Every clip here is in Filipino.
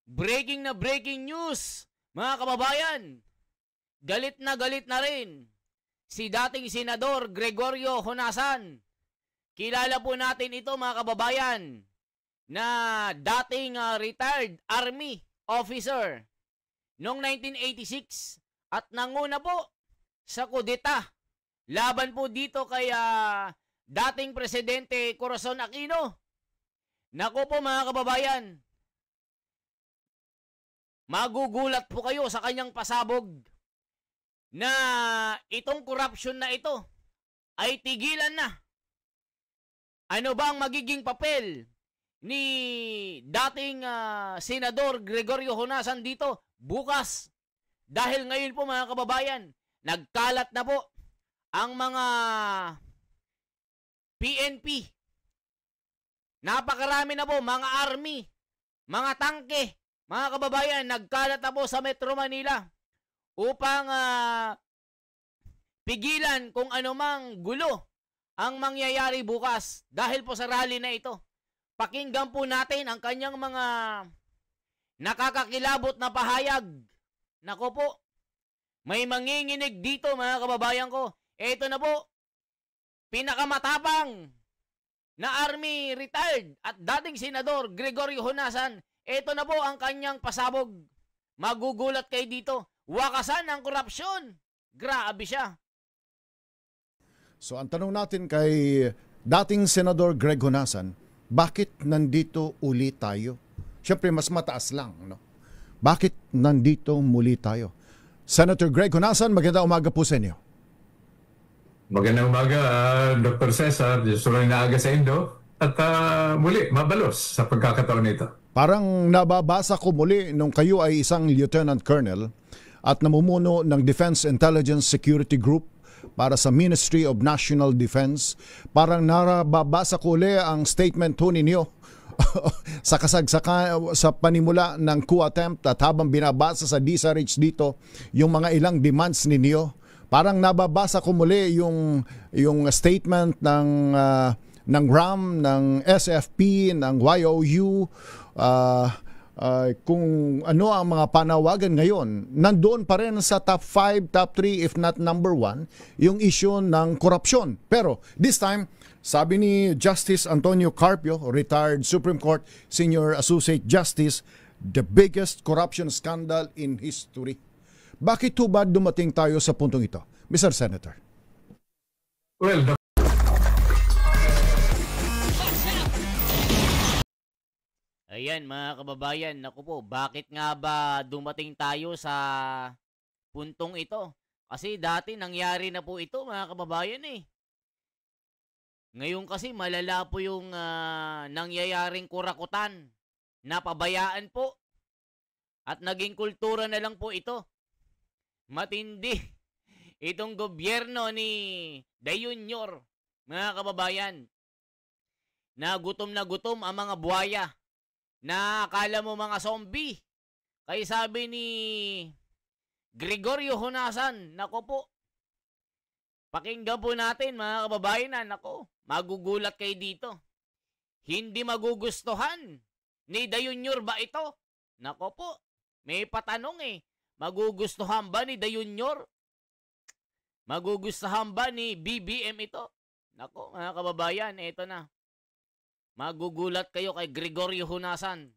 Breaking news, mga kababayan. Galit na rin si dating Senador Gregorio Honasan. Kilala po natin ito, mga kababayan, na dating retired Army officer noong 1986 at nanguna po sa kudeta laban po dito kay dating Presidente Corazon Aquino. Naku po, mga kababayan, magugulat po kayo sa kanyang pasabog na itong corruption na ito ay tigilan na. Ano ba ang magiging papel ni dating Senador Gregorio Honasan dito bukas? Dahil ngayon po, mga kababayan, nagkalat na po ang mga PNP. Napakarami na po, mga army, mga tangke, mga kababayan, nagkalat na po sa Metro Manila upang pigilan kung anumang gulo ang mangyayari bukas dahil po sa rally na ito. Pakinggan po natin ang kanyang mga nakakakilabot na pahayag. Nako po, may manginginig dito, mga kababayan ko. Ito na po, pinakamatapang na Army retired at dating Senador Gregorio Honasan. Ito na po ang kanyang pasabog. Magugulat kayo dito. Wakasan ang korupsyon. Grabe siya. So ang tanong natin kay dating Senador Greg Honasan, bakit nandito uli tayo? Siyempre mas mataas lang, no? Bakit nandito muli tayo? Senator Greg Honasan, magandang umaga po sa inyo. Magandang umaga, Dr. Cesar. Sulang na aga sa Indo. At muli, mabalos sa pagkakataon nito. Parang nababasa ko muli nung kayo ay isang Lieutenant Colonel at namumuno ng Defense Intelligence Security Group para sa Ministry of National Defense. Parang nababasa ko uli ang statement ho ninyo sa kasagsakan sa panimula ng coup attempt at habang binabasa sa DSRH dito yung mga ilang demands ninyo. Parang nababasa ko muli yung statement ng RAM, ng SFP, ng YOU, kung ano ang mga panawagan ngayon. Nandoon pa rin sa top 5, top 3, if not number 1, yung issue ng korupsyon. Pero this time, sabi ni Justice Antonio Carpio, retired Supreme Court Senior Associate Justice, the biggest corruption scandal in history. Bakit ho ba dumating tayo sa puntong ito, Mr. Senator? Well, Ayan, mga kababayan, naku po, bakit nga ba dumating tayo sa puntong ito? Kasi dati nangyari na po ito, mga kababayan eh. Ngayon kasi malala po yung nangyayaring kurakutan, napabayaan po. At naging kultura na lang po ito. Matindi itong gobyerno ni De Junior, mga kababayan. Na gutom ang mga buhaya. Na akala mo mga zombie. Kaya sabi ni Gregorio Honasan, nako po, pakinggan po natin, mga kababayan, nako, magugulat kayo dito. Hindi magugustuhan ni De Junior ba ito? Nako po, may patanong eh. Magugustuhan ba ni De Junior? Magugustuhan ba ni BBM ito? Nako, mga kababayan, ito na. Magugulat kayo kay Gregorio Honasan.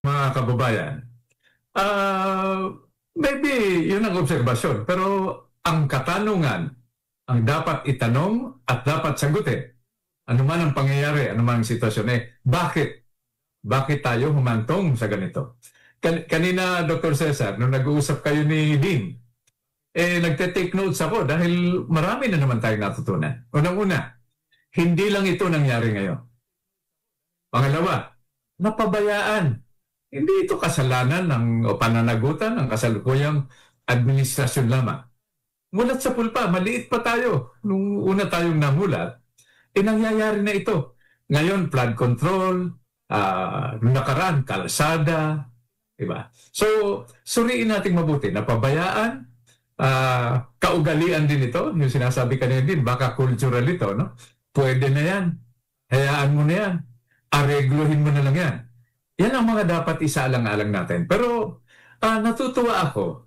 mga kababayan, maybe yun ang obserbasyon. Pero ang katanungan, ang dapat itanong at dapat sagutin, ano man ang pangyayari, ano man ang sitwasyon, bakit? Bakit tayo humantong sa ganito? Kanina, Dr. Cesar, nung nag-uusap kayo ni Dean, nagte-take notes ako dahil marami na naman tayong natutunan. Unang-una, hindi lang ito nangyari ngayon. Pangalawa, napabayaan. Hindi ito kasalanan o pananagutan ng kasalukuyang administrasyon lamang. Mulat sa pulpa, maliit pa tayo. Nung una tayong namulat, nangyayari na ito. Ngayon, flood control, nung nakaraan, kalsada, diba? So, suriin natin mabuti. Napabayaan, kaugalian din ito. Yung sinasabi kanina din, baka cultural ito, no? Pwede na yan. Hayaan mo na yan. aregluhin mo na lang yan. Yan ang mga dapat isaalang-alang natin. Pero natutuwa ako,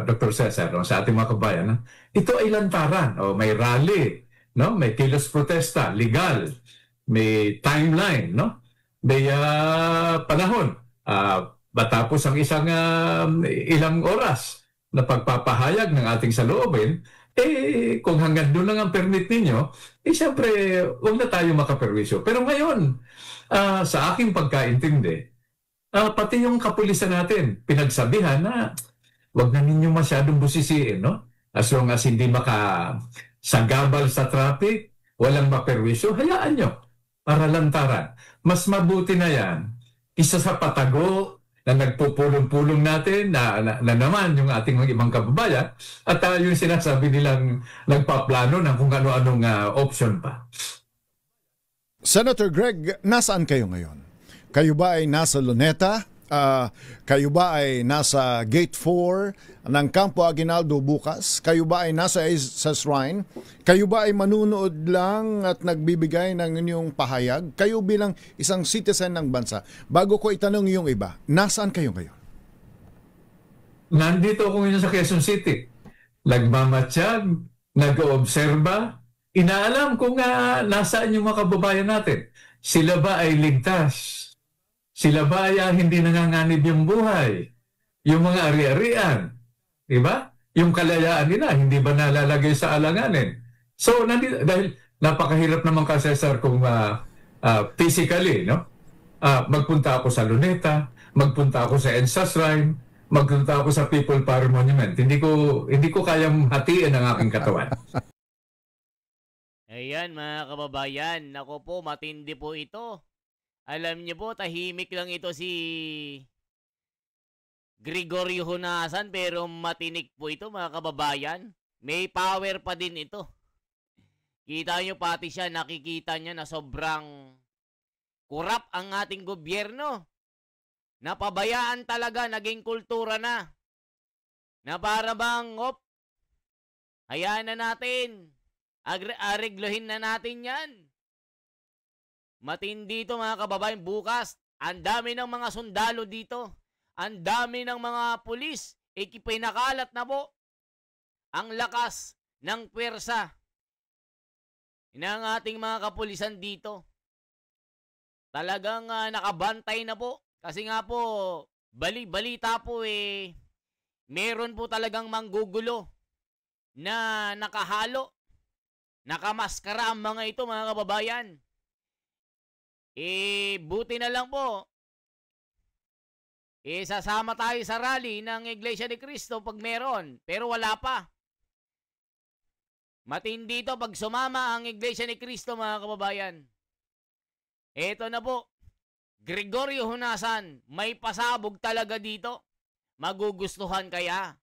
Dr. Cesar, no, sa ating mga kabayan, no? Ito ay lantaran. May rally, no? May kilos protesta, legal, may timeline, no? May panahon. Matapos ang isang ilang oras na pagpapahayag ng ating saloobin, kung hanggang doon lang ang permit ninyo, siyempre, huwag na tayo makaperwisyo. Pero ngayon, sa aking pagkaintindi, pati yung kapulisan natin, pinagsabihan na huwag na ninyo masyadong busisiin, no? As long as hindi makasagabal sa traffic, walang maperwisyo, hayaan nyo para lantaran. Mas mabuti na yan, isa sa patago na nagpupulong-pulong natin na naman yung ating mga ibang kababayan at yung sinasabi nilang nagpaplano ng kung ano-anong option pa. Senator Greg, nasaan kayo ngayon? Kayo ba ay nasa Luneta? Kayo ba ay nasa Gate 4 ng Campo Aguinaldo bukas? Kayo ba ay nasa sa Shrine? Kayo ba ay manunood lang at nagbibigay ng inyong pahayag? Kayo bilang isang citizen ng bansa, bago ko itanong yung iba, nasaan kayo ngayon? Nandito ako ngayon sa Quezon City. Nagmamatsyag, nag-oobserba, inaalam kung nasaan yung mga kababayan natin. Sila ba ay ligtas? Sila ba ay hindi nanganganib yung buhay? Yung mga ari-arian? Diba? Yung kalayaan nila, hindi ba nalalagay sa alanganin? So, dahil napakahirap naman ka, Cesar, kung physically, no? Magpunta ako sa Luneta, magpunta ako sa EDSA Shrine, magpunta ako sa People Power Monument. Hindi ko kayang hatiin ang aking katawan. Ayan mga kababayan, nako po, matindi po ito. Alam niyo po, tahimik lang ito si Gregorio Honasan pero matinik po ito mga kababayan. May power pa din ito. Kita niyo pati siya, nakikita niya na sobrang kurap ang ating gobyerno. Napabayaan talaga, naging kultura na. Na para bang, hayaan na natin. Areglohin na natin yan. Matindi ito mga kababayan. Bukas, ang dami ng mga sundalo dito. Ang dami ng mga pulis. Pinakalat na po ang lakas ng pwersa ng ating mga kapulisan dito. Talagang nakabantay na po. Kasi nga po, balita po meron po talagang manggugulo na nakahalo. Nakamaskara ang mga ito mga kababayan. Buti na lang po. Sasama tayo sa rally ng Iglesia ni Cristo pag meron. Pero wala pa. Matindi ito pag sumama ang Iglesia ni Cristo mga kababayan. Eto na po. Gregorio Honasan, may pasabog talaga dito. Magugustuhan kaya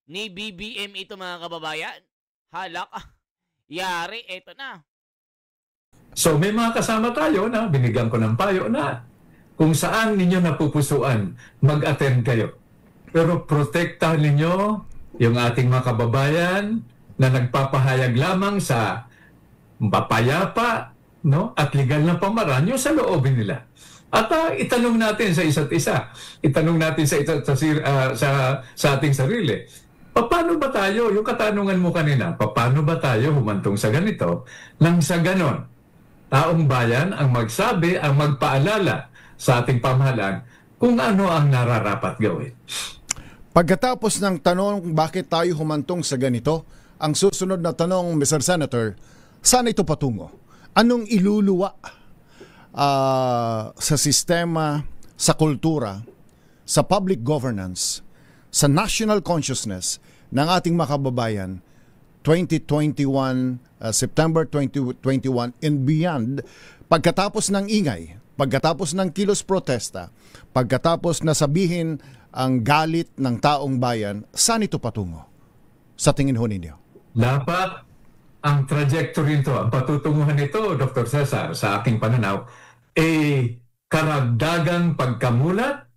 ni BBM ito mga kababayan? Halak. Yari, eto na. So may mga kasama tayo na binigyan ko ng payo na kung saan ninyo napupusuan, mag-attend kayo. Pero protektahan ninyo yung ating mga kababayan na nagpapahayag lamang sa mapayapa, no? At legal na pamaraan yung sa loobin nila. At itanong natin sa isa't isa. Itanong natin sa ating sarili. Paano ba tayo, yung katanungan mo kanina, paano ba tayo humantong sa ganito nang sa ganon? Taong bayan ang magsabi, ang magpaalala sa ating pamahalaan kung ano ang nararapat gawin. Pagkatapos ng tanong bakit tayo humantong sa ganito, ang susunod na tanong, Mr. Senator, saan ito patungo? Anong iluluwa sa sistema, sa kultura, sa public governance, sa national consciousness ng ating mga kababayan 2021, September 2021 and beyond, pagkatapos ng ingay, pagkatapos ng kilos protesta, pagkatapos na sabihin ang galit ng taong bayan, saan ito patungo? Sa tingin ho ninyo? Dapat ang trajectory nito, ang patutunguhan nito, Dr. Cesar, sa aking pananaw, karagdagang pagkamulat,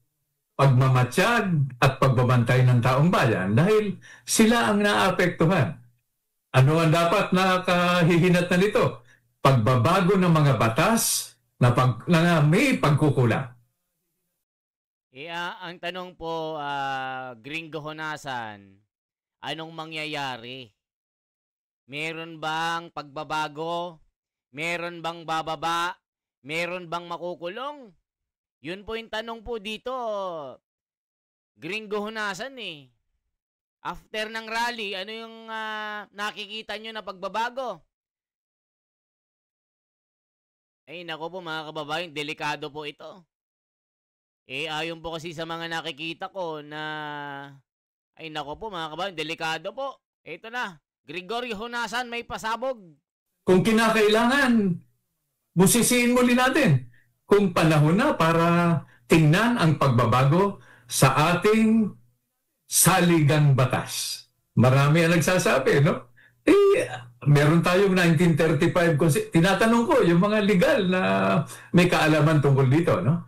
pagmamatsyag at pagbabantay ng taong bayan dahil sila ang naapektuhan. Ano ang dapat na kahihinat na nito? Pagbabago ng mga batas na may pagkukulang. Ang tanong po, Gringo Honasan, anong mangyayari? Meron bang pagbabago? Meron bang bababa? Meron bang makukulong? Yun po yung tanong po dito, Gringo Honasan eh. After ng rally, ano yung nakikita nyo na pagbabago? Ay, nako po mga kababayan, delikado po ito. Ayon po kasi sa mga nakikita ko na, ay nako po mga kababayan, delikado po. Ito na, Gregorio Honasan may pasabog. Kung kinakailangan, busisiin muli natin kung panahon na para tingnan ang pagbabago sa ating saligang batas. Marami ang nagsasabi, no? Meron tayong 1935, tinatanong ko yung mga legal na may kaalaman tungkol dito, no?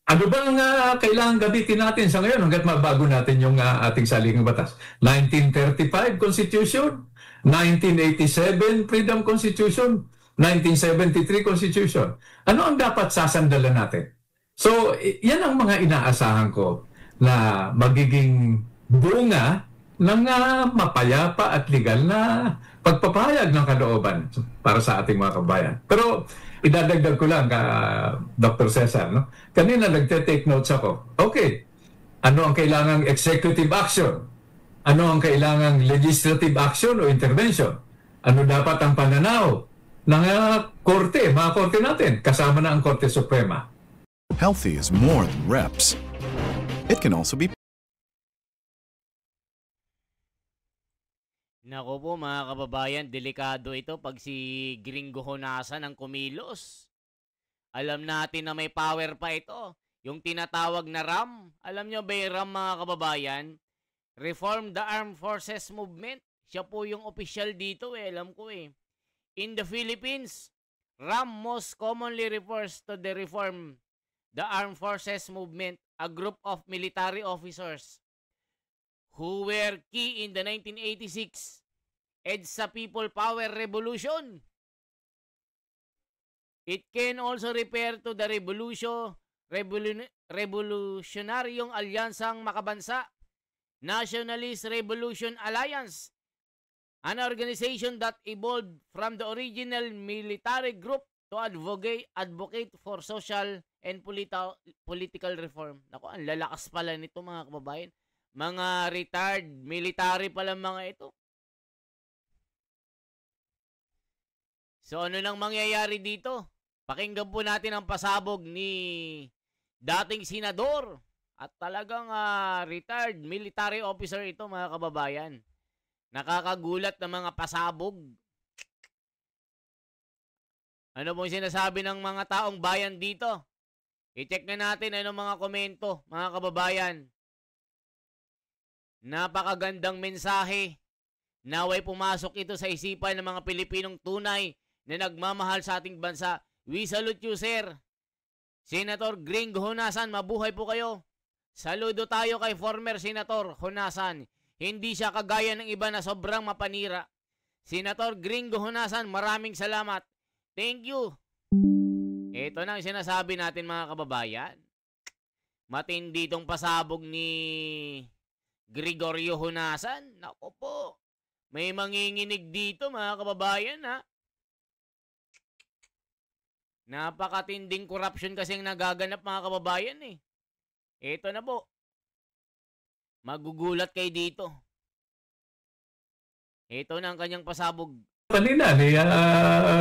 Ano bang kailangan gamitin natin sa ngayon hanggat mabago natin yung ating saligang batas? 1935 Constitution, 1987 Freedom Constitution, 1973 Constitution. Ano ang dapat sasandalan natin? So, yan ang mga inaasahan ko na magiging bunga ng mapayapa at legal na pagpapahayag ng kalooban para sa ating mga kabayan. Pero idadagdag ko lang, Dr. Cesar, no? Kanina nagte-take notes ako. Okay, ano ang kailangang executive action? Ano ang kailangang legislative action o intervention? Ano dapat ang pananaw ng korte, mga korte natin, kasama na ang Korte Suprema? Healthy is more than reps. It can also be. Nako po mga kababayan, delikado ito pag si Gringo Honasan ang kumilos. Alam natin na may power pa ito. Yung tinatawag na RAM. Alam nyo ba yung RAM mga kababayan? Reform the Armed Forces Movement. Siya po yung official dito alam ko eh. In the Philippines, RAM most commonly refers to the Reform the Armed Forces Movement, a group of military officers who were key in the 1986 EDSA People Power Revolution. It can also refer to the Revolutionaryong Alyansang Makabansa, Nationalist Revolution Alliance, an organization that evolved from the original military group to advocate for social and political reform. Naku, ang lalakas pala nito mga kababayan. Mga retired military pala mga ito. So ano nang mangyayari dito? Pakinggan po natin ang pasabog ni dating senador at talagang retired military officer ito mga kababayan. Nakakagulat na mga pasabog. Ano pong sinasabi ng mga taong bayan dito? I-check na natin ano mga komento mga kababayan. Napakagandang mensahe. Naway pumasok ito sa isipan ng mga Pilipinong tunay na nagmamahal sa ating bansa. We salute you, sir. Senator Gringo Honasan, mabuhay po kayo. Saludo tayo kay former Senator Honasan. Hindi siya kagaya ng iba na sobrang mapanira. Senator Gringo Honasan, maraming salamat. Thank you. Ito na ang sinasabi natin mga kababayan. Matindi itong pasabog ni Gregorio Honasan. Nako po. May manginginig dito mga kababayan ha. Napakatinding corruption kasing nagaganap mga kababayan eh. Ito na po. Magugulat kayo dito. Ito na ang kanyang pasabog. Kanina ni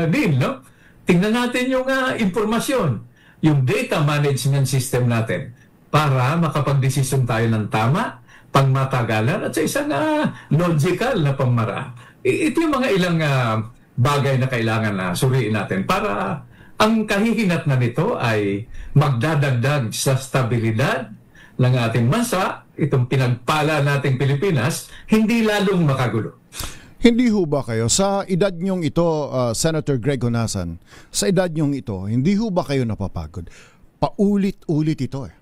Dean, no? Tingnan natin yung impormasyon, yung data management system natin para makapag-desisyon tayo ng tama, pangmatagalan at sa isang logical na pangmaraan. Ito yung mga ilang bagay na kailangan na suriin natin para ang kahihinat na nito ay magdadagdag sa stabilidad ng ating bansa, itong pinagpala nating Pilipinas, hindi lalong makagulo. Hindi ho ba kayo, sa edad nyong ito, Senator Greg Honasan, sa edad nyong ito, hindi ho ba kayo napapagod? Paulit-ulit ito eh.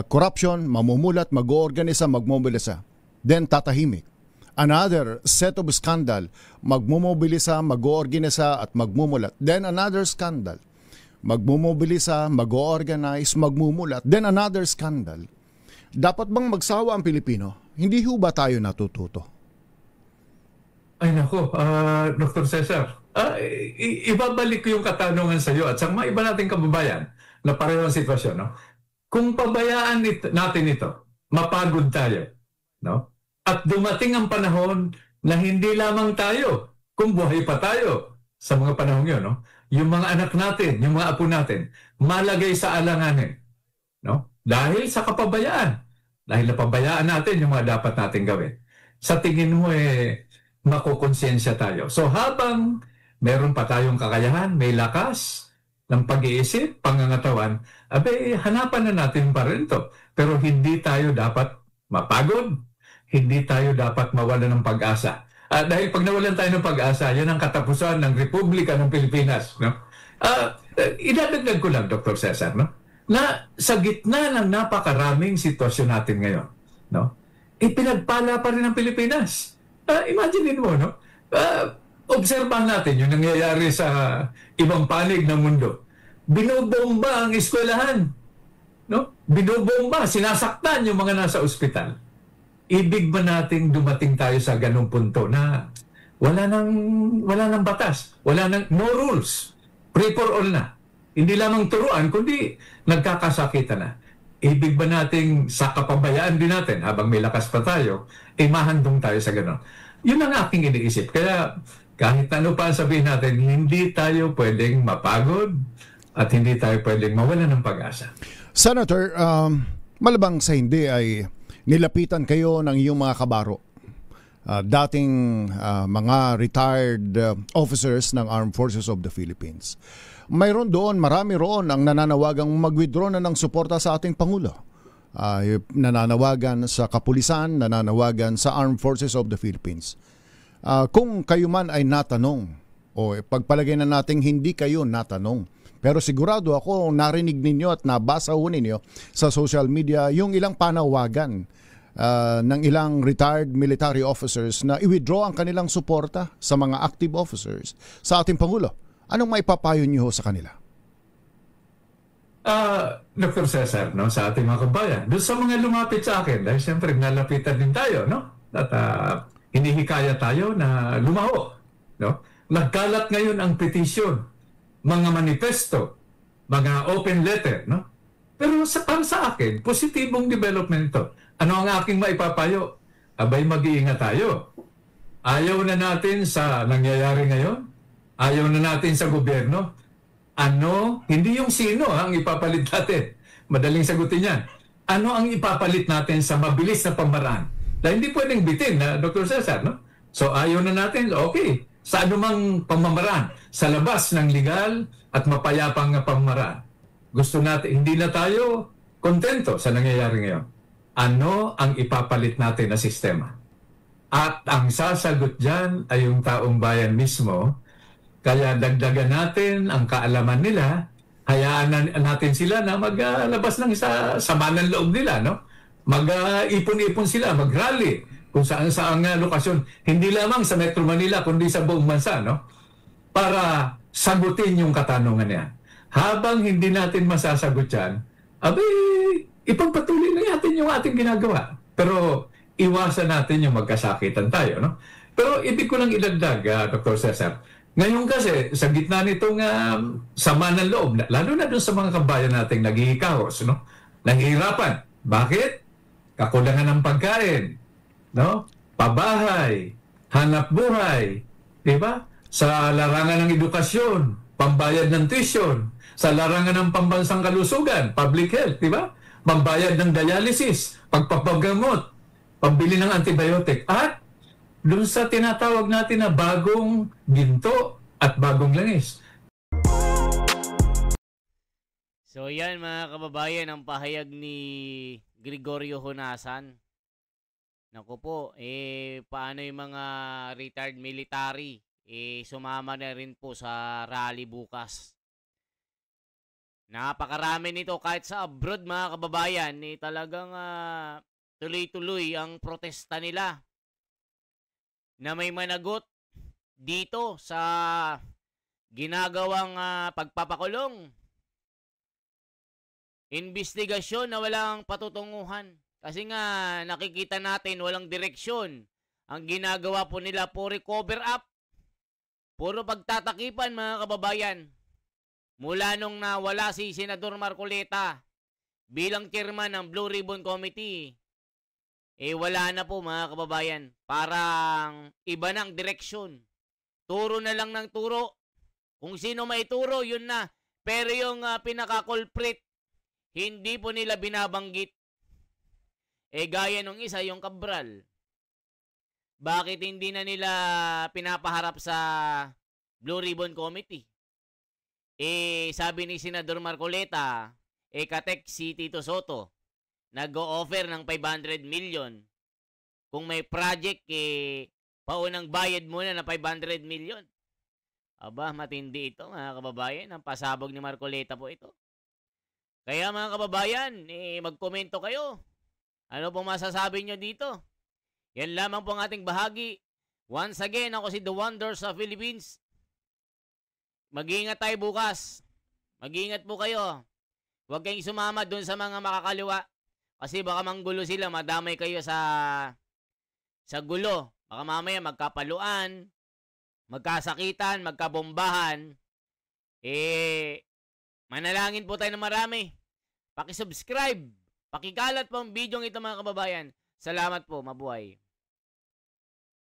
Corruption, mamumulat, mag-oorganisa, magmobilisa. Then tatahimik. Another set of scandal, magmomobilisa, mag-oorganisa at magmumulat. Then another scandal. magmumobilisa, mag-organize, magmumulat, then another scandal. Dapat bang magsawa ang Pilipino? Hindi ho ba tayo natututo? Ay nako, Dr. Cesar, ibabalik ko yung katanungan sa iyo at sa mga iba nating kababayan na pareho ang sitwasyon. No? Kung pabayaan natin ito, mapagod tayo. No? At dumating ang panahon na hindi lamang tayo, kung buhay pa tayo sa mga panahon yun, no? Yung mga anak natin, yung mga apo natin, malagay sa alanganin. No? Dahil sa kapabayaan. Dahil napabayaan natin yung mga dapat natin gawin. Sa tingin mo, makukonsensya tayo. So habang meron pa tayong kakayahan, may lakas ng pag-iisip, pangangatawan, hanapan na natin pa rin ito. Pero hindi tayo dapat mapagod. Hindi tayo dapat mawalan ng pag-asa. Dahil pag nawalan tayo ng pag-asa, yan ang katapusan ng Republika ng Pilipinas. No? Idadagdag ko lang, Dr. Cesar, no? Na sa gitna ng napakaraming sitwasyon natin ngayon, no? Pinagpala pa rin ang Pilipinas. Imagine mo, no? Obserbahan natin yung nangyayari sa ibang panig ng mundo. Binobomba ang eskwelahan. No? Binobomba, sinasaktan yung mga nasa ospital. Ibig ba nating dumating tayo sa ganung punto na wala nang batas, no rules, free for all na. Hindi lamang turuan, kundi nagkakasakitan na. Ibig ba nating sa kapabayaan din natin, habang may lakas pa tayo, mahandong tayo sa ganon. Yun ang aking iniisip. Kaya kahit ano pa sabihin natin, hindi tayo pwedeng mapagod at hindi tayo pwedeng mawalan ng pag-asa. Senator, malabang sa hindi ay nilapitan kayo ng iyong mga kabaro. Dating mga retired officers ng Armed Forces of the Philippines. Mayroon doon, marami roon ang nananawagang mag-withdraw na ng suporta sa ating Pangulo. Nananawagan sa kapulisan, nananawagan sa Armed Forces of the Philippines. Kung kayo man ay natanong, o pagpalagay na nating hindi kayo natanong, pero sigurado ako narinig ninyo at nabasa ho ninyo sa social media yung ilang panawagan ng ilang retired military officers na i-withdraw ang kanilang suporta sa mga active officers sa ating Pangulo. Anong maipapayo niyo sa kanila? Dr. Cesar, no, sa ating mga kabayan, doon sa mga lumapit sa akin, dahil siyempre nalapitan din tayo, no? At hinihikaya tayo na lumaho. No? Nagkalat ngayon ang petisyon, mga manifesto, mga open letter, no? Pero para sa akin, positibong development ito. Ano ang aking maipapayo? Mag-iingat tayo. Ayaw na natin sa nangyayari ngayon. Ayaw na natin sa gobyerno. Hindi yung sino ang ipapalit natin. Madaling sagutin yan. Ano ang ipapalit natin sa mabilis na pamaraan? Dahil hindi pwedeng bitin na Dr. Cesar, no? So ayaw na natin, okay. Sa anumang pamamaraan, sa labas ng legal at mapayapang pamamaraan. Gusto natin, hindi na tayo kontento sa nangyayari ngayon. Ano ang ipapalit natin na sistema? At ang sasagot dyan ay yung taong bayan mismo. Kaya dagdagan natin ang kaalaman nila, hayaan natin sila na maglabas ng sama ng loob nila, no? Mag-ipon-ipon sila, mag-rally kung saan lokasyon, hindi lamang sa Metro Manila, kundi sa buong bansa, no? Para sagutin yung katanungan niya. Habang hindi natin masasagot yan, ipagpatuloy na natin yung ating ginagawa. Pero iwasan natin yung magkasakitan tayo, no? Pero ibig ko lang idagdag, Dr. Cesar, ngayon kasi, sa gitna nitong sama ng loob, lalo na doon sa mga kabayan nating naghihikahos, no? Nahihirapan. Bakit? Kakulangan ng pagkain, no? Pabahay, hanap buhay, di ba? Sa larangan ng edukasyon, pambayad ng tuition, sa larangan ng pambansang kalusugan, public health, di ba? Pambayad ng dialysis, pagpapagamot, pambili ng antibiotic, at doon sa tinatawag natin na bagong ginto at bagong langis. So yan mga kababayan, ang pahayag ni Gregorio Honasan. Naku po, paano yung mga retired military? Sumama na rin po sa rally bukas. Napakarami nito kahit sa abroad mga kababayan, talagang tuloy-tuloy ang protesta nila. Na may managot dito sa ginagawang pagpapakulong Investigasyon na walang patutunguhan. Kasi nga, nakikita natin walang direksyon. Ang ginagawa po nila, puro cover up. Puro pagtatakipan, mga kababayan. Mula nung nawala si Senador Marcoleta bilang chairman ng Blue Ribbon Committee, wala na po, mga kababayan. Parang iba na ang direksyon. Turo na lang ng turo. Kung sino may turo, yun na. Pero yung pinaka-culprit, hindi po nila binabanggit. Gaya nung isa, yung Cabral. Bakit hindi na nila pinapaharap sa Blue Ribbon Committee? Sabi ni Senador Marcoleta, katek si Tito Soto, nag-o-offer ng 500 million. Kung may project, paunang bayad muna na 500 million. Aba, matindi ito, mga kababayan. Ang pasabog ni Marcoleta po ito. Kaya mga kababayan, magkomento kayo. Ano pong masasabi nyo dito? Yan lamang po ang ating bahagi. Once again, ako si The Wonders of Philippines. Mag-iingat tayo bukas. Mag-iingat po kayo. Huwag kayong sumama dun sa mga makakaliwa. Kasi baka manggulo sila, madamay kayo sa gulo. Baka mamaya magkapaluan, magkasakitan, magkabombahan. Manalangin po tayo ng marami. Paki-subscribe. Pakikalat po ang video ito, mga kababayan. Salamat po. Mabuhay.